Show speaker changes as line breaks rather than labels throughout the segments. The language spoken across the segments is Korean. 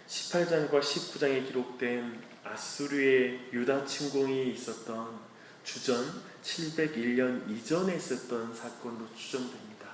18장과 19장에 기록된 아수르의 유다 침공이 있었던 주전 701년 이전에 있었던 사건으로 추정됩니다.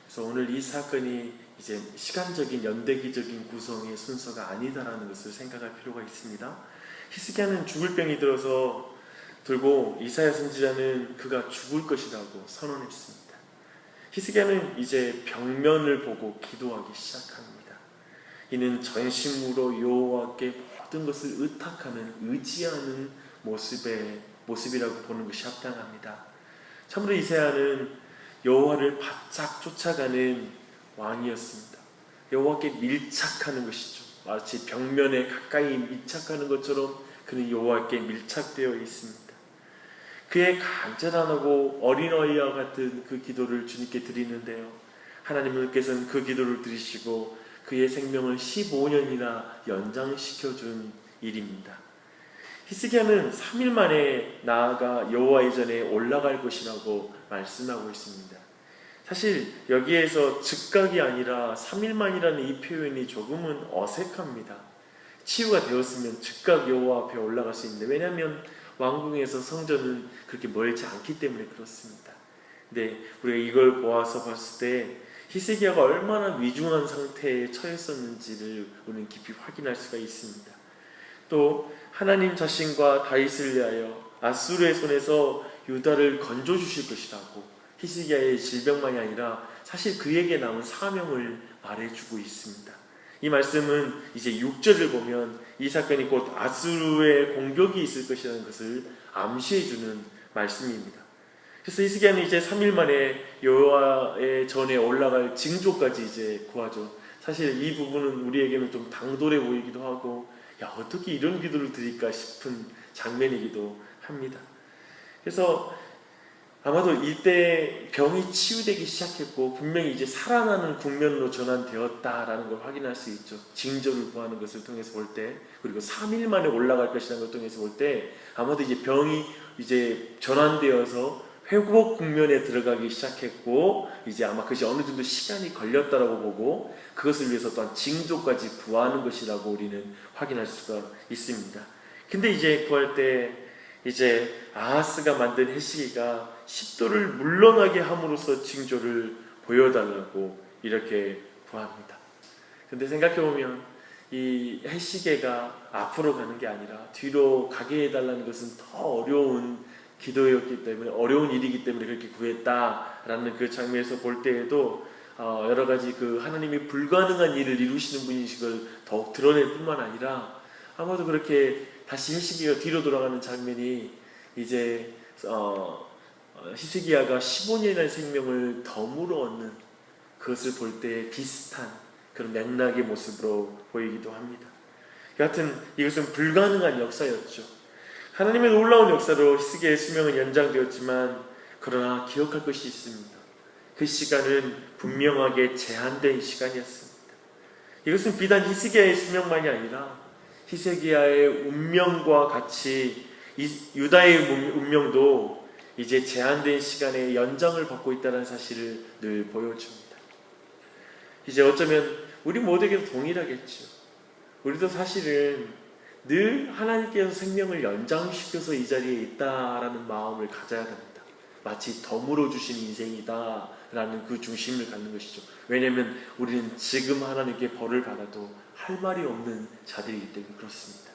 그래서 오늘 이 사건이 이제 시간적인 연대기적인 구성의 순서가 아니다라는 것을 생각할 필요가 있습니다. 히스기야는 죽을 병이 들고 이사야 선지자는 그가 죽을 것이라고 선언했습니다. 히스기야는 이제 벽면을 보고 기도하기 시작합니다. 이는 전심으로 여호와께 모든 것을 의탁하는, 의지하는 모습이라고 보는 것이 합당합니다. 참으로 이사야는 여호와를 바짝 쫓아가는 왕이었습니다. 여호와께 밀착하는 것이죠. 마치 벽면에 가까이 밀착하는 것처럼 그는 여호와께 밀착되어 있습니다. 그의 간절하고 어린아이와 같은 그 기도를 주님께 드리는데요, 하나님께서는 그 기도를 들으시고 그의 생명을 15년이나 연장시켜준 일입니다. 히스기야는 3일 만에 나아가 여호와의 전에 올라갈 것이라고 말씀하고 있습니다. 사실 여기에서 즉각이 아니라 3일 만이라는 이 표현이 조금은 어색합니다. 치유가 되었으면 즉각 여호와 앞에 올라갈 수 있는데, 왜냐하면 왕궁에서 성전은 그렇게 멀지 않기 때문에 그렇습니다. 근데 우리가 이걸 보아서 봤을 때 히스기야가 얼마나 위중한 상태에 처했었는지를 우리는 깊이 확인할 수가 있습니다. 또 하나님 자신과 다윗을 위하여 아수르의 손에서 유다를 건져주실 것이라고 히스기야의 질병만이 아니라 사실 그에게 남은 사명을 말해주고 있습니다. 이 말씀은 이제 6절을 보면 이 사건이 곧 아수르의 공격이 있을 것이라는 것을 암시해주는 말씀입니다. 그래서 히스기야는 이제 3일 만에 여호와의 전에 올라갈 징조까지 이제 구하죠. 사실 이 부분은 우리에게는 좀 당돌해 보이기도 하고, 어떻게 이런 기도를 드릴까 싶은 장면이기도 합니다. 그래서 아마도 이때 병이 치유되기 시작했고 분명히 이제 살아나는 국면으로 전환되었다라는 걸 확인할 수 있죠. 징조를 구하는 것을 통해서 볼 때, 그리고 3일 만에 올라갈 것이라는 것을 통해서 볼 때 아마도 이제 병이 이제 전환되어서 회복 국면에 들어가기 시작했고, 이제 아마 그것이 어느 정도 시간이 걸렸다라고 보고 그것을 위해서 또한 징조까지 구하는 것이라고 우리는 확인할 수가 있습니다. 근데 이제 구할 때 이제 아하스가 만든 해시기가 십도를 물러나게 함으로써 징조를 보여달라고 이렇게 구합니다. 근데 생각해보면 이 해시계가 앞으로 가는 게 아니라 뒤로 가게 해달라는 것은 더 어려운 기도였기 때문에, 어려운 일이기 때문에 그렇게 구했다라는 그 장면에서 볼 때에도 여러 가지 그 하나님이 불가능한 일을 이루시는 분이식을 더욱 드러낼 뿐만 아니라, 아마도 그렇게 다시 히스기야가 뒤로 돌아가는 장면이 이제 히스기야가 15년의 생명을 덤으로 얻는 그것을 볼 때 비슷한 그런 맥락의 모습으로 보이기도 합니다. 여하튼 이것은 불가능한 역사였죠. 하나님의 놀라운 역사로 히스기야의 수명은 연장되었지만, 그러나 기억할 것이 있습니다. 그 시간은 분명하게 제한된 시간이었습니다. 이것은 비단 히스기야의 수명만이 아니라 히스기야의 운명과 같이 유다의 운명도 이제 제한된 시간에 연장을 받고 있다는 사실을 늘 보여줍니다. 이제 어쩌면 우리 모두에게도 동일하겠죠. 우리도 사실은 늘 하나님께서 생명을 연장시켜서 이 자리에 있다라는 마음을 가져야 됩니다. 마치 덤으로 주신 인생이다라는 그 중심을 갖는 것이죠. 왜냐하면 우리는 지금 하나님께 벌을 받아도 할 말이 없는 자들이기 때문에 그렇습니다.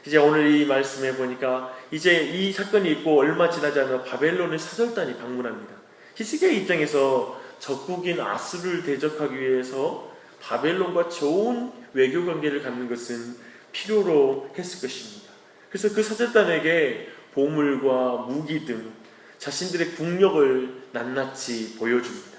이제 오늘 이 말씀에 보니까 이제 이 사건이 있고 얼마 지나지 않아 바벨론의 사절단이 방문합니다. 히스기야의 입장에서 적국인 아수르를 대적하기 위해서 바벨론과 좋은 외교 관계를 갖는 것은 필요로 했을 것입니다. 그래서 그 사절단에게 보물과 무기 등 자신들의 국력을 낱낱이 보여줍니다.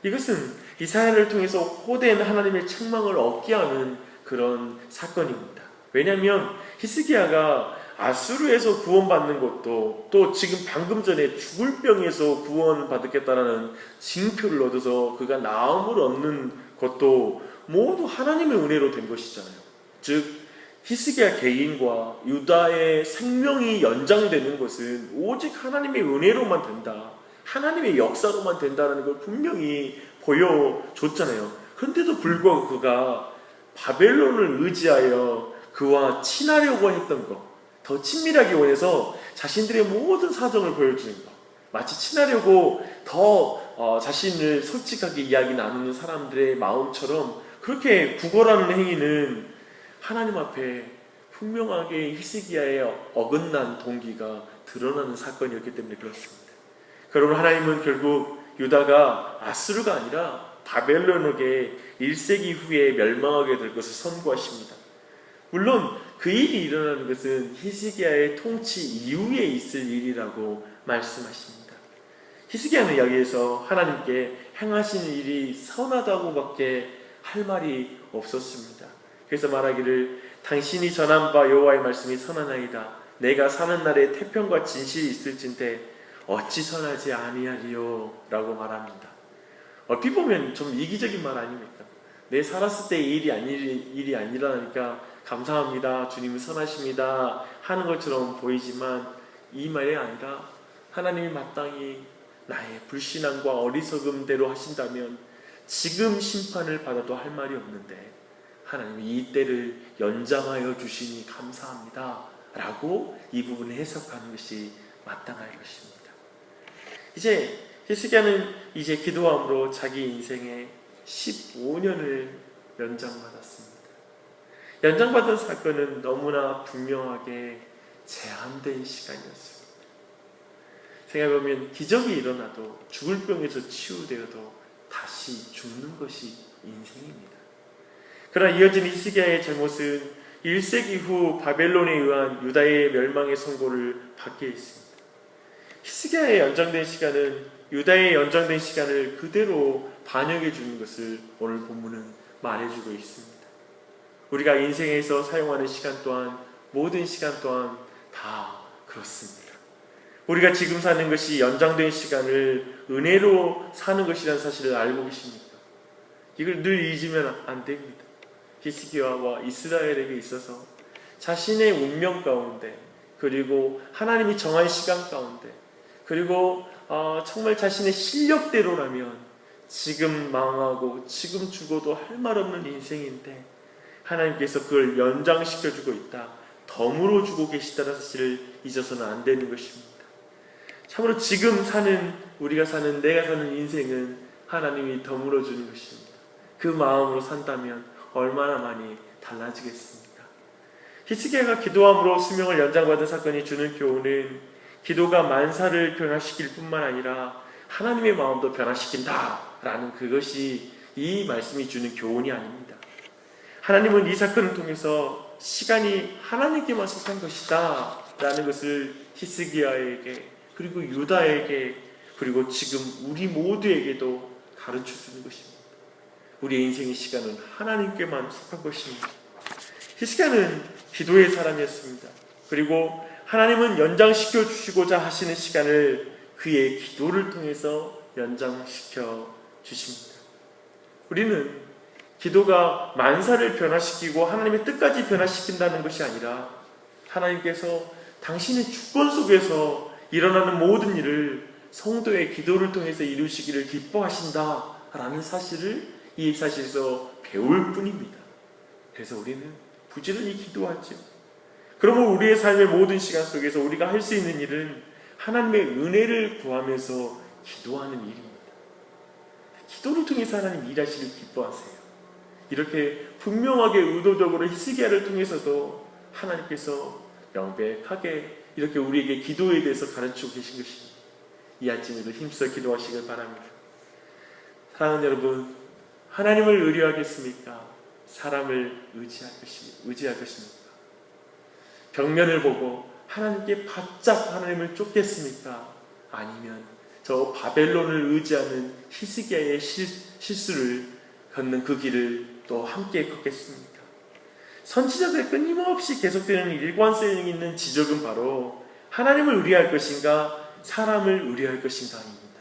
이것은 이사야를 통해서 호된 하나님의 책망을 얻게 하는 그런 사건입니다. 왜냐하면 히스기야가 아수르에서 구원받는 것도, 또 지금 방금 전에 죽을 병에서 구원받겠다라는 징표를 얻어서 그가 나음을 얻는 것도 모두 하나님의 은혜로 된 것이잖아요. 즉 히스기야 개인과 유다의 생명이 연장되는 것은 오직 하나님의 은혜로만 된다, 하나님의 역사로만 된다는 걸 분명히 보여줬잖아요. 그런데도 불구하고 그가 바벨론을 의지하여 그와 친하려고 했던 것, 더 친밀하게 원해서 자신들의 모든 사정을 보여주는 것, 마치 친하려고 더 자신을 솔직하게 이야기 나누는 사람들의 마음처럼 그렇게 구걸하는 행위는 하나님 앞에 분명하게 히스기야의 어긋난 동기가 드러나는 사건이었기 때문에 그렇습니다. 그러므로 하나님은 결국 유다가 아수르가 아니라 바벨론에게 1세기 후에 멸망하게 될 것을 선고하십니다. 물론 그 일이 일어나는 것은 히스기야의 통치 이후에 있을 일이라고 말씀하십니다. 히스기야는 여기에서 하나님께 행하신 일이 선하다고밖에 할 말이 없었습니다. 그래서 말하기를 당신이 전한 바 여호와의 말씀이 선하나이다. 내가 사는 날에 태평과 진실이 있을진데 어찌 선하지 아니하리요 라고 말합니다. 얼핏 보면 좀 이기적인 말 아닙니까? 내 살았을 때 일이 아니라니까 감사합니다, 주님은 선하십니다 하는 것처럼 보이지만 이 말이 아니라 하나님이 마땅히 나의 불신앙과 어리석음대로 하신다면 지금 심판을 받아도 할 말이 없는데 하나님이 이 때를 연장하여 주시니 감사합니다 라고 이 부분을 해석하는 것이 마땅할 것입니다. 이제 히스기야는 이제 기도함으로 자기 인생의 15년을 연장받았습니다. 연장받은 사건은 너무나 분명하게 제한된 시간이었습니다. 생각해보면 기적이 일어나도 죽을 병에서 치유되어도 다시 죽는 것이 인생입니다. 그러나 이어진 히스기야의 잘못은 1세기 후 바벨론에 의한 유다의 멸망의 선고를 받게 했습니다. 히스기야의 연장된 시간은 유다의 연장된 시간을 그대로 반영해 주는 것을 오늘 본문은 말해주고 있습니다. 우리가 인생에서 사용하는 시간 또한 모든 시간 또한 다 그렇습니다. 우리가 지금 사는 것이 연장된 시간을 은혜로 사는 것이라는 사실을 알고 계십니까? 이걸 늘 잊으면 안 됩니다. 히스기야와 이스라엘에게 있어서 자신의 운명 가운데 그리고 하나님이 정한 시간 가운데 그리고 정말 자신의 실력대로라면 지금 망하고 지금 죽어도 할 말 없는 인생인데 하나님께서 그걸 연장시켜주고 있다, 덤으로 주고 계시다는 사실을 잊어서는 안 되는 것입니다. 참으로 지금 사는 우리가 사는 내가 사는 인생은 하나님이 덤으로 주는 것입니다. 그 마음으로 산다면 얼마나 많이 달라지겠습니까? 히스기야가 기도함으로 수명을 연장받은 사건이 주는 교훈은 기도가 만사를 변화시킬 뿐만 아니라 하나님의 마음도 변화시킨다라는 그것이 이 말씀이 주는 교훈이 아닙니다. 하나님은 이 사건을 통해서 시간이 하나님께만 속한 것이다 라는 것을 히스기야에게 그리고 유다에게 그리고 지금 우리 모두에게도 가르쳐주는 것입니다. 우리의 인생의 시간은 하나님께만 속한 것입니다. 히스기야는 기도의 사람이었습니다. 그리고 하나님은 연장시켜 주시고자 하시는 시간을 그의 기도를 통해서 연장시켜 주십니다. 우리는 기도가 만사를 변화시키고 하나님의 뜻까지 변화시킨다는 것이 아니라 하나님께서 당신의 주권 속에서 일어나는 모든 일을 성도의 기도를 통해서 이루시기를 기뻐하신다라는 사실을 이 사실에서 배울 뿐입니다. 그래서 우리는 부지런히 기도하죠. 그러면 우리의 삶의 모든 시간 속에서 우리가 할 수 있는 일은 하나님의 은혜를 구하면서 기도하는 일입니다. 기도를 통해서 하나님 일하시길 기뻐하세요. 이렇게 분명하게 의도적으로 히스기야를 통해서도 하나님께서 명백하게 이렇게 우리에게 기도에 대해서 가르치고 계신 것입니다. 이 아침에도 힘써 기도하시길 바랍니다. 사랑하는 여러분, 하나님을 의뢰하겠습니까? 사람을 의지할 것입니까? 벽면을 보고 하나님께 바짝 하나님을 쫓겠습니까? 아니면 저 바벨론을 의지하는 히스기야의 실수를 걷는 그 길을 또 함께 걷겠습니까? 선지자들의 끊임없이 계속되는 일관성 있는 지적은 바로 하나님을 의뢰할 것인가 사람을 의뢰할 것인가입니다.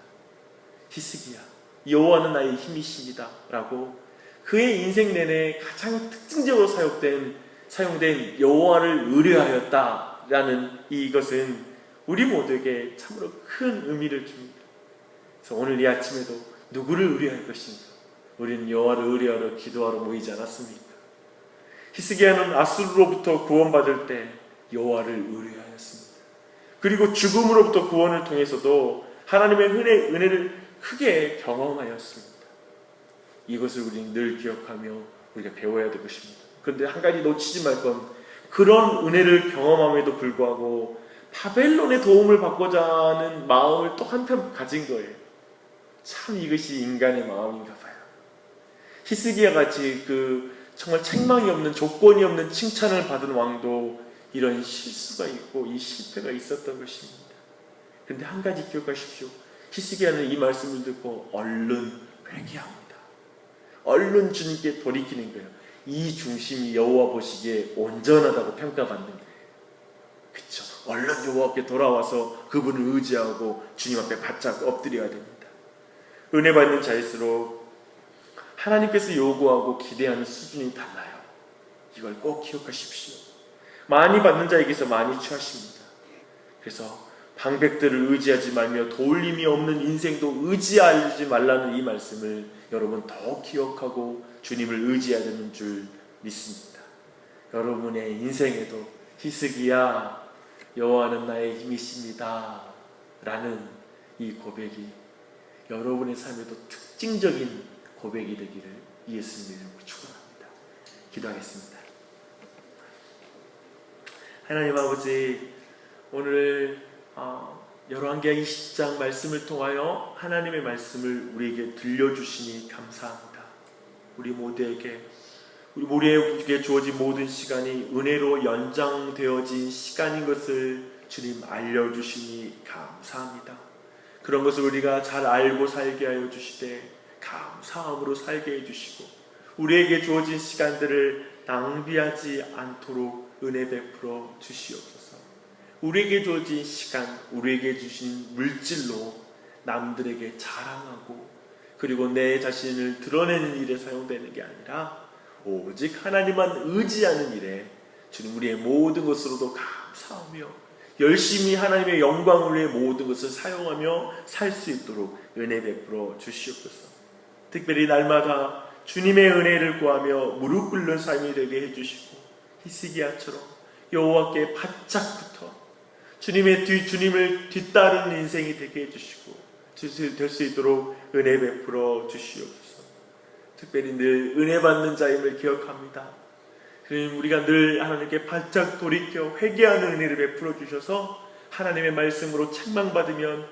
히스기야, 여호와는 나의 힘이십니다 라고 그의 인생 내내 가장 특징적으로 사용된 여호와를 의뢰하였다라는 이것은 우리 모두에게 참으로 큰 의미를 줍니다. 그래서 오늘 이 아침에도 누구를 의뢰할 것인가? 우리는 여호와를 의뢰하러 기도하러 모이지 않았습니까? 히스기야는 아수르로부터 구원받을 때 여호와를 의뢰하였습니다. 그리고 죽음으로부터 구원을 통해서도 하나님의 은혜를 크게 경험하였습니다. 이것을 우리는 늘 기억하며 우리가 배워야 될 것입니다. 그런데 한 가지 놓치지 말 건, 그런 은혜를 경험함에도 불구하고 바벨론의 도움을 받고자 하는 마음을 또 한편 가진 거예요. 참 이것이 인간의 마음인가 봐요. 히스기야 같이 정말 책망이 없는, 조건이 없는 칭찬을 받은 왕도 이런 실수가 있고 이 실패가 있었던 것입니다. 그런데 한 가지 기억하십시오. 히스기야는 이 말씀을 듣고 얼른 회개합니다. 얼른 주님께 돌이키는 거예요. 이 중심이 여호와 보시기에 온전하다고 평가받는데, 그렇죠? 얼른 여호와께 돌아와서 그분을 의지하고 주님 앞에 바짝 엎드려야 됩니다. 은혜 받는 자일수록 하나님께서 요구하고 기대하는 수준이 달라요. 이걸 꼭 기억하십시오. 많이 받는 자에게서 많이 취하십니다. 그래서 방백들을 의지하지 말며 도울림이 없는 인생도 의지하지 말라는 이 말씀을 여러분 더 기억하고 주님을 의지해야 되는 줄 믿습니다. 여러분의 인생에도 히스기야, 여호와는 나의 힘이십니다 라는 이 고백이 여러분의 삶에도 특징적인 고백이 되기를 예수님의 이름으로 축원합니다. 기도하겠습니다. 하나님 아버지, 오늘 열왕기하 20장 말씀을 통하여 하나님의 말씀을 우리에게 들려주시니 감사합니다. 우리 모두에게 주어진 모든 시간이 은혜로 연장되어진 시간인 것을 주님 알려주시니 감사합니다. 그런 것을 우리가 잘 알고 살게 하여 주시되 감사함으로 살게 해주시고, 우리에게 주어진 시간들을 낭비하지 않도록 은혜 베풀어 주시옵소서. 우리에게 주어진 시간, 우리에게 주신 물질로 남들에게 자랑하고 그리고 내 자신을 드러내는 일에 사용되는 게 아니라 오직 하나님만 의지하는 일에 주님 우리의 모든 것으로도 감사하며 열심히 하나님의 영광을 위해 모든 것을 사용하며 살 수 있도록 은혜 베풀어 주시옵소서. 특별히 날마다 주님의 은혜를 구하며 무릎 꿇는 삶이 되게 해주시고, 히스기야처럼 여호와께 바짝 붙어 주님을 뒤따르는 인생이 되게 해주시고 될 수 있도록 은혜 베풀어 주시옵소서. 특별히 늘 은혜 받는 자임을 기억합니다. 그러니 우리가 늘 하나님께 바짝 돌이켜 회개하는 은혜를 베풀어 주셔서 하나님의 말씀으로 책망받으면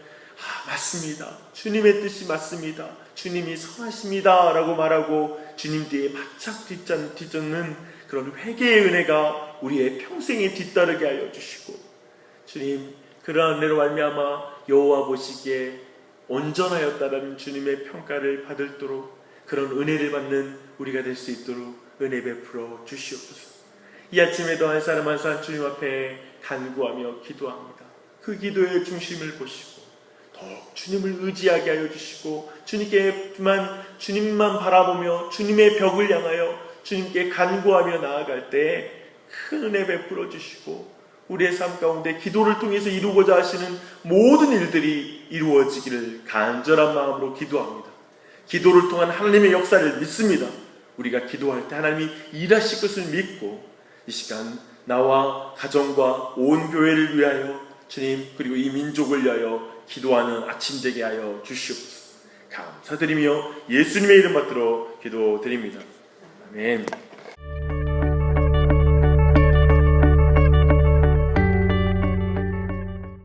맞습니다, 주님의 뜻이 맞습니다, 주님이 선하십니다 라고 말하고 주님 뒤에 바짝 뒤쫓는 그런 회개의 은혜가 우리의 평생에 뒤따르게 하여 주시고, 주님 그러한 은혜로 말미암아 여호와 보시기에 온전하였다라는 주님의 평가를 받을도록 그런 은혜를 받는 우리가 될 수 있도록 은혜 베풀어 주시옵소서. 이 아침에도 한 사람 한 사람 주님 앞에 간구하며 기도합니다. 그 기도의 중심을 보시고 더욱 주님을 의지하게 하여 주시고 주님만 바라보며 주님의 벽을 향하여 주님께 간구하며 나아갈 때 큰 은혜 베풀어 주시고 우리의 삶 가운데 기도를 통해서 이루고자 하시는 모든 일들이 이루어지기를 간절한 마음으로 기도합니다. 기도를 통한 하나님의 역사를 믿습니다. 우리가 기도할 때 하나님이 일하실 것을 믿고 이 시간 나와 가정과 온 교회를 위하여 주님 그리고 이 민족을 위하여 기도하는 아침 되게 하여 주시옵소서. 감사드리며 예수님의 이름 받들어 기도드립니다. 아멘.